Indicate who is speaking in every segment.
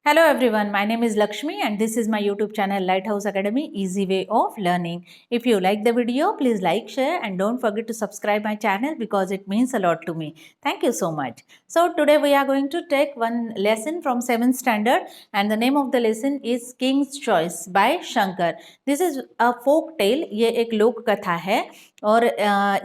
Speaker 1: Hello everyone, my name is Lakshmi and this is my YouTube channel Lighthouse Academy Easy Way of Learning. If you like the video, please like, share and don't forget to subscribe my channel because it means a lot to me. Thank you so much. So today we are going to take one lesson from 7th standard and the name of the lesson is King's Choice by Shankar. This is a folk tale, ये एक लोक कथा है और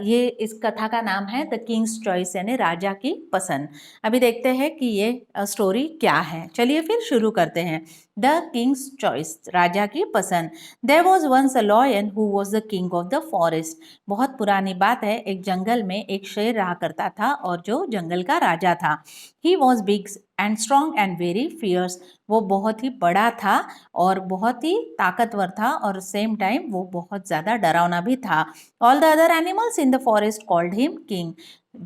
Speaker 1: ये इस कथा का नाम है द किंग्स चॉइस यानी राजा की पसंद। अभी देखते हैं कि ये स्टोरी क्या है। चलिए फिर शुरू करते हैं। द किंग्स चॉइस, राजा की पसंद। There was once a lion who was the king of the forest. बहुत पुरानी बात है, एक जंगल में एक शेर रहा करता था और जो जंगल का राजा था। He was big and strong and very fierce. वो बहुत ही बड़ा था और बहुत ही ताकतवर था और सेम टाइम वो बहुत ज़्यादा डरावना भी था। All the other animals in the forest called him king.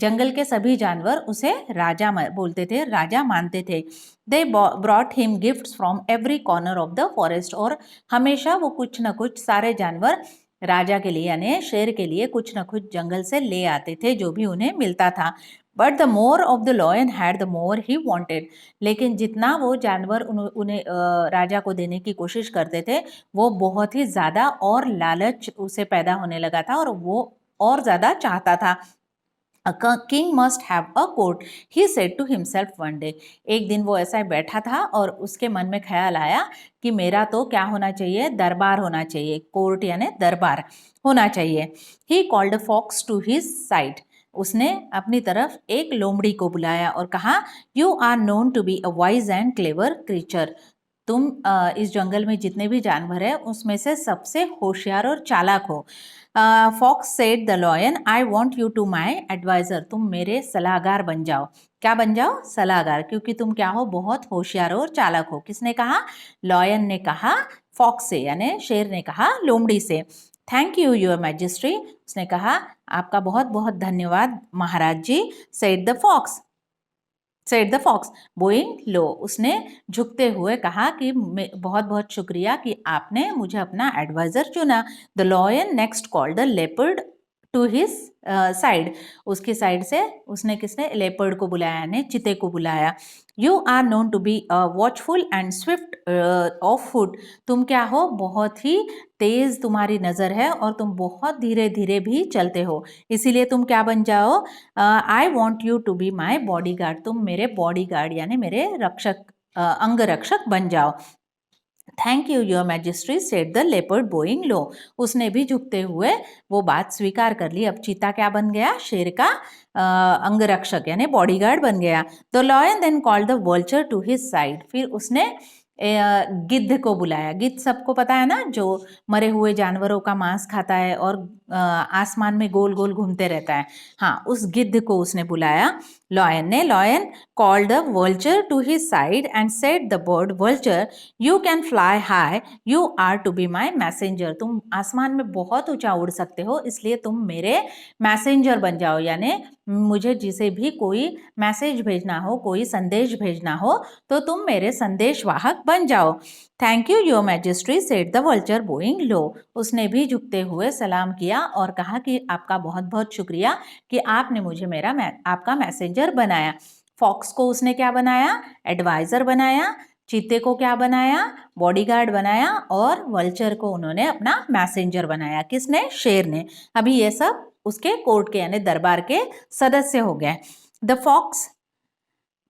Speaker 1: जंगल के सभी जानवर उसे राजा बोलते थे, राजा मानते थे। They brought him gifts from every corner of the forest. और हमेशा वो कुछ न कुछ, सारे जानवर राजा के लिए यानी शेर के लिए कुछ न कुछ जंगल से ले आते थे जो भी उन्हें मिलता था। But the more of the lion had the more he wanted. लेकिन जितना वो जानवर उन्हें राजा को देने की कोशिश करते थे वो बहुत ही ज़्यादा और लालच उसे पैदा होने लगा था और वो और ज़्यादा चाहता था। A king must have a court, he said to himself one day. एक दिन वो ऐसा बैठा था और उसके मन में ख्याल आया कि मेरा तो क्या होना चाहिए, दरबार होना चाहिए। कोर्ट यानी दरबार होना चाहिए। He called a fox to his side. उसने अपनी तरफ एक लोमड़ी को बुलाया और कहा, You are known to be a wise and clever creature. तुम इस जंगल में जितने भी जानवर हैं उसमें से सबसे होशियार और चालाक हो। Fox said the lion, I want you to my advisor. तुम मेरे सलाहकार बन जाओ। क्या बन जाओ? सलाहकार, क्योंकि तुम क्या हो, बहुत होशियार और चालाक हो। किसने कहा? लॉयन ने कहा फॉक्स से, यानी शेर ने कहा लोमड़ी से। Thank you your majesty. उसने कहा आपका बहुत बहुत धन्यवाद महाराज जी। Said the fox, said the fox bowing low. उसने झुकते हुए कहा कि बहुत बहुत शुक्रिया कि आपने मुझे अपना एडवाइजर चुना। The lion next called the leopard to his side. उसकी साइड से उसने किसने? लेपर्ड को बुलाया, यानी चीते को बुलाया। You are known to be watchful and swift of foot. तुम क्या हो? बहुत ही तेज तुम्हारी नज़र है और तुम बहुत धीरे धीरे भी चलते हो। इसीलिए तुम क्या बन जाओ? I want you to be my bodyguard. तुम मेरे बॉडी गार्ड यानी मेरे रक्षक, अंग रक्षक बन जाओ। Thank you your majesty said the leopard bowing low. उसने भी झुकते हुए वो बात स्वीकार कर ली। अब चीता क्या बन गया? शेर का अंगरक्षक यानी बॉडीगार्ड बन गया। The lion then called the vulture to his side. फिर उसने गिद्ध को बुलाया। गिद्ध सबको पता है ना, जो मरे हुए जानवरों का मांस खाता है और आसमान में गोल गोल घूमते रहता है। हाँ, उस गिद्ध को उसने बुलाया लॉयन ने। Lion called the vulture to his side and said the bird, vulture you can fly high, you are to be my messenger. तुम आसमान में बहुत ऊंचा उड़ सकते हो, इसलिए तुम मेरे मैसेंजर बन जाओ। यानी मुझे जिसे भी कोई मैसेज भेजना हो, कोई संदेश भेजना हो तो तुम मेरे संदेश वाहक बन जाओ। Thank you your majesty said the vulture bowing low. उसने भी झुकते हुए सलाम किया और कहा कि आपका बहुत बहुत शुक्रिया कि आपने मुझे आपका मैसेंजर बनाया। फॉक्स को उसने क्या बनाया? एडवाइजर बनाया। चीते को क्या बनाया? बॉडीगार्ड बनाया। और वल्चर को उन्होंने अपना मैसेंजर बनाया। किसने? शेर ने। अभी ये सब उसके कोर्ट के यानी दरबार के सदस्य हो गए।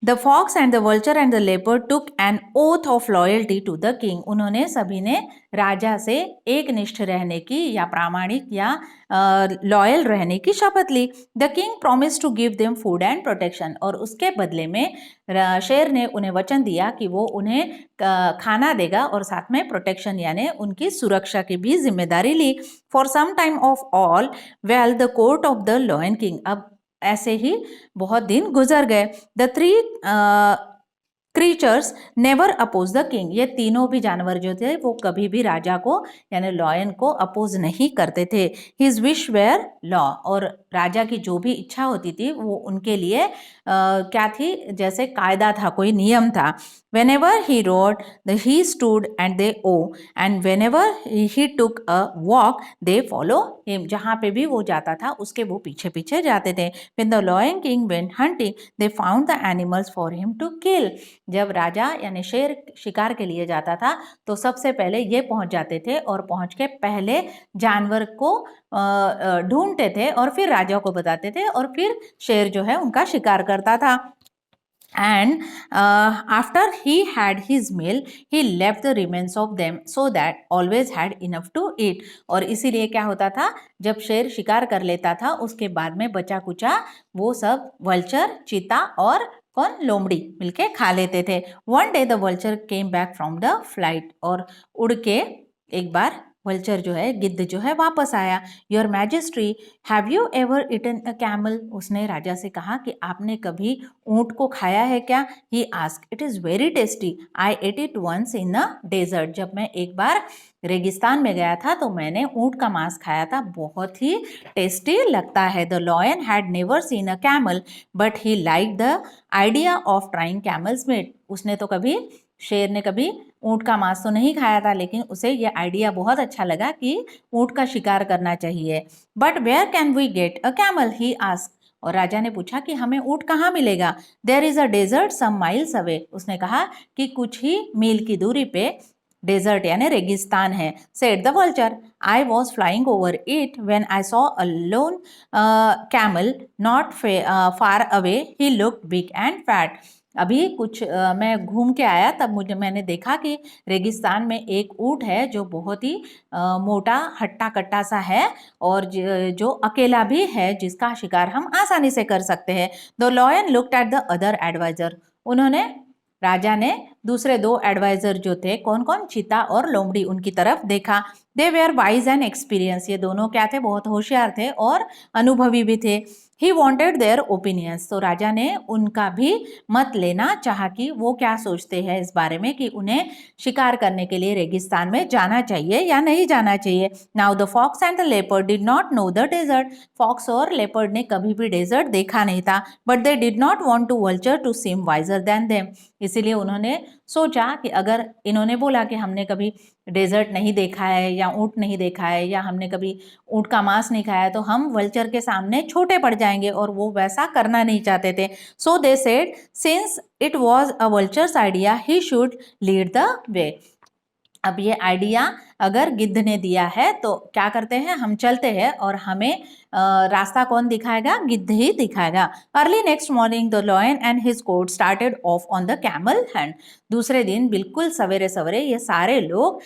Speaker 1: The fox and the vulture and the leopard took an oath of loyalty to the king. उन्होंने सभी ने राजा से एक निष्ठ रहने की या प्रामाणिक या लॉयल रहने की शपथ ली। The king promised to give them food and protection. और उसके बदले में शेर ने उन्हें वचन दिया कि वो उन्हें खाना देगा और साथ में प्रोटेक्शन यानी उनकी सुरक्षा की भी जिम्मेदारी ली। For some time of all, well, the court of the Lion King. अब ऐसे ही बहुत दिन गुजर गए। The three creatures never oppose the king. ये तीनों भी जानवर जो थे वो कभी भी राजा को यानी लॉयन को अपोज नहीं करते थे। His wish were law. और राजा की जो भी इच्छा होती थी वो उनके लिए क्या थी? जैसे कायदा था, कोई नियम था। Whenever he rode, he stood and they owe, and whenever he took a walk, they follow him, जहाँ पे भी वो जाता था उसके वो पीछे पीछे जाते थे। When the Lion King went hunting, they found the animals for him to kill. जब राजा यानी शेर शिकार के लिए जाता था तो सबसे पहले ये पहुंच जाते थे और पहुंच के पहले जानवर को ढूंढते थे और फिर राजा को बताते थे और फिर शेर जो है उनका शिकार करता था। And after he had his meal, he left the remains of them so that always had enough to eat. और इसीलिए क्या होता था, जब शेर शिकार कर लेता था उसके बाद में बचा कुचा वो सब वल्चर, चीता और कौन, लोमड़ी मिलके खा लेते थे। One day the vulture came back from the flight, और उड़ के एक बार वल्चर जो है, गिद्ध जो है वापस आया। Your मैजेस्ट्री, have you ever eaten a camel? उसने राजा से कहा कि आपने कभी ऊंट को खाया है क्या? He asked, it is very tasty, I ate it once in a desert. जब मैं एक बार रेगिस्तान में गया था तो मैंने ऊंट का मांस खाया था, बहुत ही टेस्टी लगता है। The lion had never seen a camel but he like the idea of trying camel's meat. उसने तो कभी, शेर ने कभी ऊंट का मांस तो नहीं खाया था, लेकिन उसे ये आइडिया बहुत अच्छा लगा कि ऊंट का शिकार करना चाहिए। But where can we get a camel? He ask. और राजा ने पूछा कि हमें ऊंट कहाँ मिलेगा? There is a desert some miles away. उसने कहा कि कुछ ही मील की दूरी पे डेजर्ट यानी रेगिस्तान है। Said the vulture, I was flying over it when I saw a loan camel not far away, he looked big and fat. अभी कुछ मैं घूम के आया तब मैंने देखा कि रेगिस्तान में एक ऊंट है जो बहुत ही मोटा हट्टा कट्टा सा है और जो अकेला भी है, जिसका शिकार हम आसानी से कर सकते हैं। The lion looked at the other adviser. उन्होंने, राजा ने दूसरे दो एडवाइजर जो थे, कौन कौन, चीता और लोमड़ी, उनकी तरफ देखा। दे वेयर वाइज एंड एक्सपीरियंस। ये दोनों क्या थे? बहुत होशियार थे और अनुभवी भी थे। He wanted their opinions. तो राजा ने उनका भी मत लेना चाहा कि वो क्या सोचते हैं इस बारे में कि उन्हें शिकार करने के लिए रेगिस्तान में जाना चाहिए या नहीं जाना चाहिए। Now the fox and the leopard did not know the desert. Fox और लेपर्ड ने कभी भी डेजर्ट देखा नहीं था। But they did not want to vulture to seem wiser than them. इसीलिए उन्होंने सोचा कि अगर इन्होंने बोला कि हमने कभी डेजर्ट नहीं देखा है या ऊंट नहीं देखा है या हमने कभी ऊंट का मांस नहीं खाया, तो हम वल्चर के सामने छोटे पड़ जाएंगे, और वो वैसा करना नहीं चाहते थे। So they said since it was a vulture's idea he should lead the way. अब ये आइडिया अगर गिद्ध ने दिया है तो क्या करते हैं, हम चलते हैं और हमें रास्ता कौन दिखाएगा? गिद्ध ही दिखाएगा। Early next morning the lion and his court started off on the camel hand. दूसरे दिन बिल्कुल सवेरे सवेरे ये सारे लोग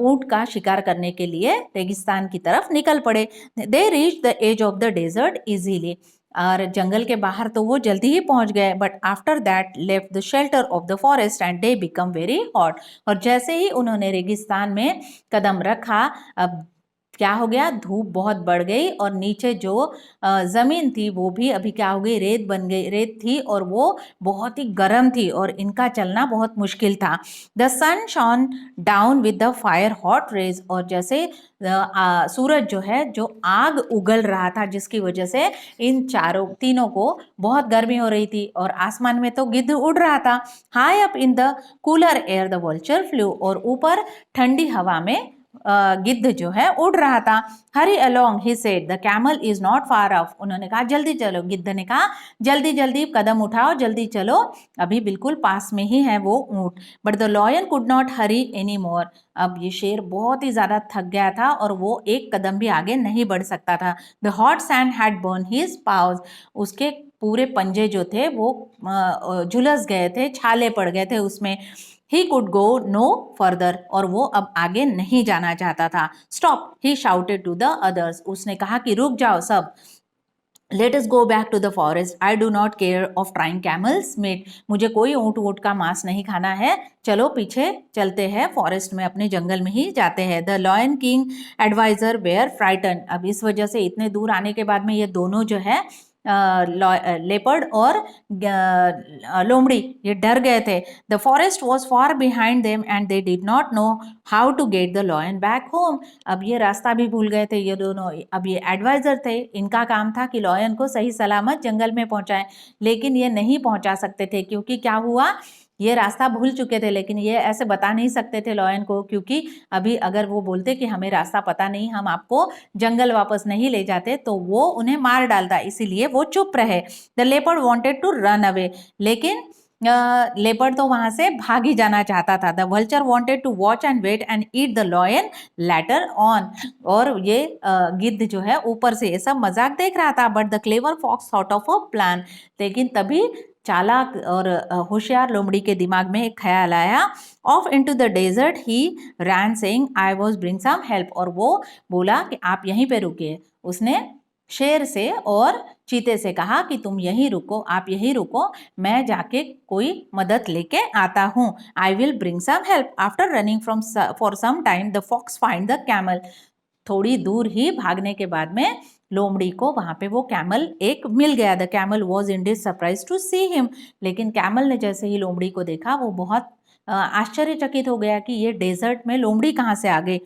Speaker 1: ऊंट का शिकार करने के लिए रेगिस्तान की तरफ निकल पड़े। They reach the edge of the desert easily. और जंगल के बाहर तो वो जल्दी ही पहुंच गए, but after that left the shelter of the forest and they become very hot. और जैसे ही उन्होंने रेगिस्तान में कदम रखा, अब क्या हो गया? धूप बहुत बढ़ गई और नीचे जो जमीन थी वो भी अभी क्या हो गई? रेत बन गई, रेत थी और वो बहुत ही गर्म थी और इनका चलना बहुत मुश्किल था। The sun shone down with the fire hot rays. और जैसे सूरज जो है, जो आग उगल रहा था, जिसकी वजह से इन तीनों को बहुत गर्मी हो रही थी, और आसमान में तो गिद्ध उड़ रहा था। High up in the cooler air the vulture flu. और ऊपर ठंडी हवा में गिद्ध जो है उड़ रहा था। Hurry along he said, the camel is not far off. उन्होंने कहा जल्दी चलो, गिद्ध ने कहा जल्दी जल्दी कदम उठाओ, जल्दी चलो, अभी बिल्कुल पास में ही है वो ऊंट। But the lion could not Hari any more. अब ये शेर बहुत ही ज्यादा थक गया था और वो एक कदम भी आगे नहीं बढ़ सकता था। The hot sand had burn his paws. उसके पूरे पंजे जो थे वो झुलस गए थे, छाले पड़ गए थे उसमें। He could go no further. और वो अब आगे नहीं जाना चाहता था। Stop, he shouted to the others. उसने कहा कि रुक जाओ सब, let us go back to the forest, I do not care of trying camel's meat. मुझे कोई ऊंट वूट का मांस नहीं खाना है, चलो पीछे चलते हैं, फॉरेस्ट में, अपने जंगल में ही जाते हैं। The lion king adviser were frighten. अब इस वजह से इतने दूर आने के बाद में ये दोनों जो है लेपर्ड और लोमड़ी, ये डर गए थे। The forest was far behind them and they did not know how to get the lion back home. अब ये रास्ता भी भूल गए थे ये दोनों। अब ये एडवाइजर थे, इनका काम था कि लॉयन को सही सलामत जंगल में पहुंचाएं, लेकिन ये नहीं पहुंचा सकते थे क्योंकि क्या हुआ ये रास्ता भूल चुके थे, लेकिन ये ऐसे बता नहीं सकते थे लॉयन को, क्योंकि अभी अगर वो बोलते कि हमें रास्ता पता नहीं, हम आपको जंगल वापस नहीं ले जाते, तो वो उन्हें मार डालता, इसीलिए वो चुप रहे। The leopard wanted to run away, लेकिन लेपर्ड तो वहां से भाग ही जाना चाहता था। The vulture wanted to watch and wait and eat the lion later on, और ये गिद्ध जो है ऊपर से ये सब मजाक देख रहा था। But the clever fox thought of a plan, लेकिन तभी चालाक और होशियार लोमड़ी के दिमाग में एक ख्याल आया। Off into the desert he ran saying I was bring some help, और वो बोला कि आप यहीं पे रुकिए। उसने शेर से और चीते से कहा कि तुम यहीं रुको, आप यहीं रुको, मैं जाके कोई मदद लेके आता हूँ। I will bring some help. After running from for some time the fox find the camel, थोड़ी दूर ही भागने के बाद में लोमड़ी को वहां पे वो कैमल एक मिल गया। The camel was indeed surprise to see him, लेकिन कैमल ने जैसे ही लोमड़ी को देखा वो बहुत आश्चर्यचकित हो गया कि ये डेजर्ट में लोमड़ी कहाँ से आ गई।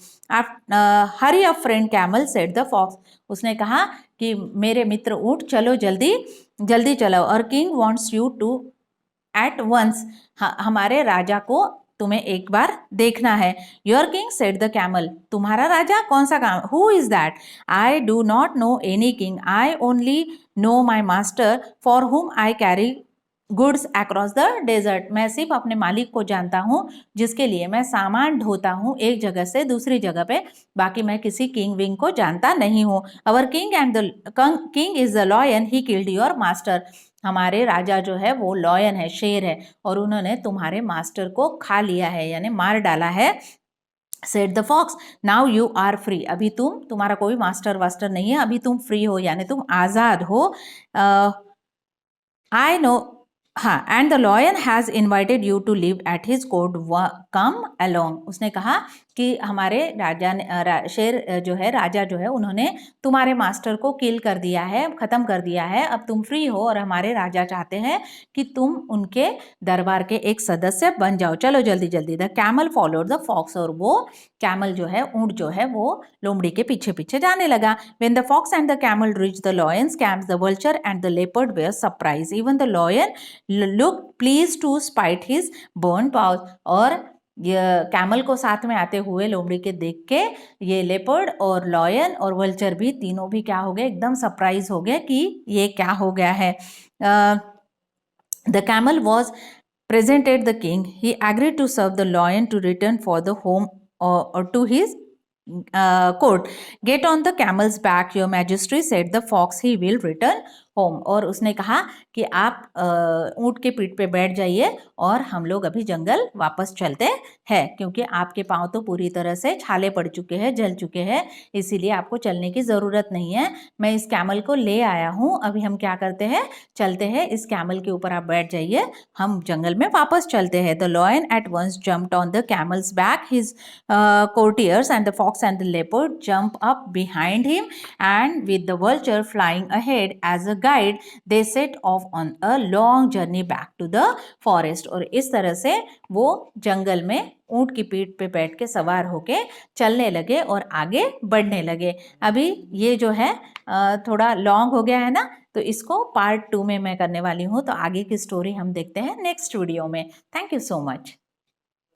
Speaker 1: Hurry up friend camel said the fox, उसने कहा कि मेरे मित्र ऊंट, चलो जल्दी जल्दी चलो, और king wants you to at once, हमारे राजा को तुम्हें एक बार देखना है। Your king said the camel, तुम्हारा राजा कौन सा काम, who is that, I do not know any king, I only know my master for whom I carry goods across the desert, मैं सिर्फ अपने मालिक को जानता हूँ जिसके लिए मैं सामान ढोता हूँ एक जगह से दूसरी जगह पे, बाकी मैं किसी किंग विंग को जानता नहीं हूँ। Our king and the king is the lion he killed your master, हमारे राजा जो है वो लॉयन है, शेर है, और उन्होंने तुम्हारे मास्टर को खा लिया है, यानी मार डाला है। Said the fox now you are free, अभी तुम्हारा कोई मास्टर वास्टर नहीं है, अभी तुम फ्री हो, यानी तुम आजाद हो। आई नो, हाँ, and the lion has invited you to live at his court, come along, उसने कहा कि हमारे राजा ने शेर जो है, राजा जो है, उन्होंने तुम्हारे मास्टर को किल कर दिया है, खत्म कर दिया है, अब तुम फ्री हो, और हमारे राजा चाहते हैं कि तुम उनके दरबार के एक सदस्य बन जाओ, चलो जल्दी जल्दी। The camel followed the fox, और वो कैमल जो है, ऊंट जो है, वो लोमड़ी के पीछे पीछे जाने लगा। When the fox and the camel reach the lion's camp, the vulture and the leopard were surprise, even the lion look please to spite his burn pouch, और कैमल को साथ में आते हुए लोमड़ी के देख के ये लेपर्ड और लॉयन और वल्चर भी, तीनों भी क्या हो गए, एकदम सरप्राइज हो गए कि ये क्या हो गया है। The camel was presented the king. He agreed to serve the lion to return for the home or to his court. Get on the camel's back, your majesty, said the fox. He will return home. और उसने कहा कि आप ऊंट के पीठ पे बैठ जाइए और हम लोग अभी जंगल वापस चलते हैं, क्योंकि आपके पांव तो पूरी तरह से छाले पड़ चुके हैं, जल चुके हैं, इसीलिए आपको चलने की ज़रूरत नहीं है। मैं इस कैमल को ले आया हूँ, अभी हम क्या करते हैं, चलते हैं, इस कैमल के ऊपर आप बैठ जाइए, हम जंगल में वापस चलते हैं। The lion at once jumped on the camel's back, his courtiers and the fox and the leopard jump up behind him, and with the vulture flying ahead as a guide, they set off on a long journey back to the forest. और इस तरह से वो जंगल में ऊंट की पीठ पे बैठ के सवार होके चलने लगे और आगे बढ़ने लगे। अभी ये जो है थोड़ा लॉन्ग हो गया है ना, तो इसको पार्ट 2 में मैं करने वाली हूँ, तो आगे की स्टोरी हम देखते हैं नेक्स्ट वीडियो में। Thank you so much.